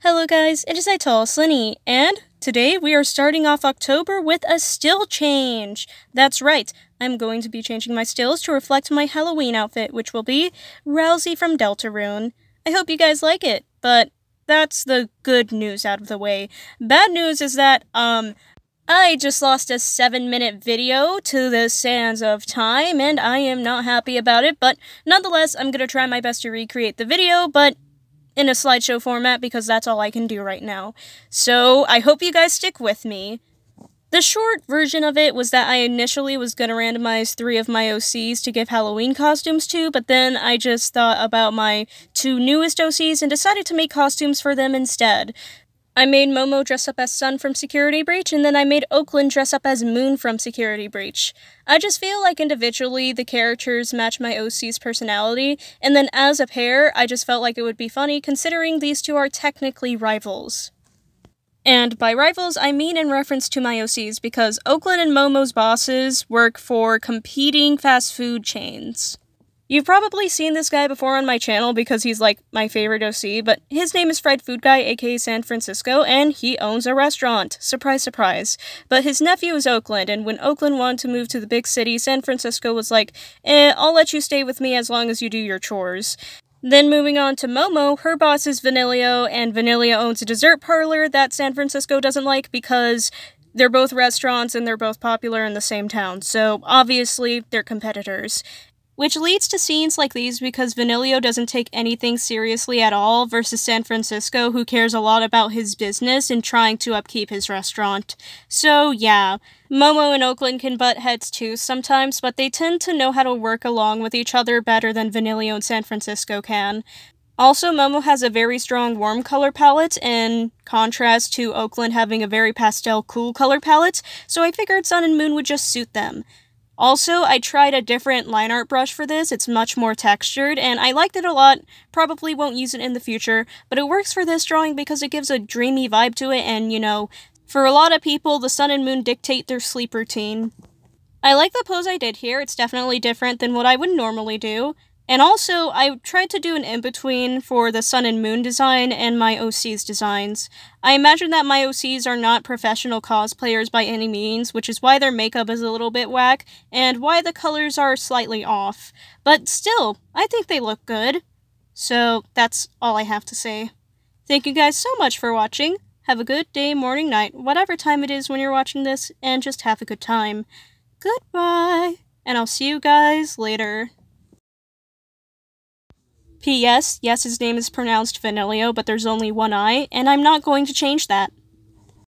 Hello guys, it is Ital Slinny, and today we are starting off October with a still change. That's right, I'm going to be changing my stills to reflect my Halloween outfit, which will be Ralsei from Deltarune. I hope you guys like it, but that's the good news out of the way. Bad news is that, I just lost a 7-minute video to the sands of time, and I am not happy about it, but nonetheless, I'm gonna try my best to recreate the video, but in a slideshow format because that's all I can do right now. So I hope you guys stick with me. The short version of it was that I initially was going to randomize 3 of my OCs to give Halloween costumes to, but then I just thought about my 2 newest OCs and decided to make costumes for them instead. I made Momo dress up as Sun from Security Breach, and then I made Oakland dress up as Moon from Security Breach. I just feel like individually the characters match my OC's personality, and then as a pair, I just felt like it would be funny considering these two are technically rivals. And by rivals, I mean in reference to my OCs, because Oakland and Momo's bosses work for competing fast food chains. You've probably seen this guy before on my channel because he's like my favorite OC, but his name is Fried Food Guy, aka San Francisco, and he owns a restaurant. Surprise, surprise. But his nephew is Oakland, and when Oakland wanted to move to the big city, San Francisco was like, I'll let you stay with me as long as you do your chores. Then moving on to Momo, her boss is Vanillio, and Vanillio owns a dessert parlor that San Francisco doesn't like because they're both restaurants and they're both popular in the same town, so obviously they're competitors. Which leads to scenes like these because Vanillio doesn't take anything seriously at all versus San Francisco, who cares a lot about his business and trying to upkeep his restaurant. So yeah, Momo and Oakland can butt heads too sometimes, but they tend to know how to work along with each other better than Vanillio and San Francisco can. Also, Momo has a very strong warm color palette, in contrast to Oakland having a very pastel cool color palette, so I figured Sun and Moon would just suit them. Also, I tried a different line art brush for this. It's much more textured, and I liked it a lot. Probably won't use it in the future, but it works for this drawing because it gives a dreamy vibe to it, and, you know, for a lot of people, the sun and moon dictate their sleep routine. I like the pose I did here. It's definitely different than what I would normally do. And also, I tried to do an in-between for the sun and moon design and my OC's designs. I imagine that my OCs are not professional cosplayers by any means, which is why their makeup is a little bit whack, and why the colors are slightly off. But still, I think they look good. So, that's all I have to say. Thank you guys so much for watching. Have a good day, morning, night, whatever time it is when you're watching this, and just have a good time. Goodbye! And I'll see you guys later. P.S. Yes, his name is pronounced Vanillio, but there's only one I, and I'm not going to change that.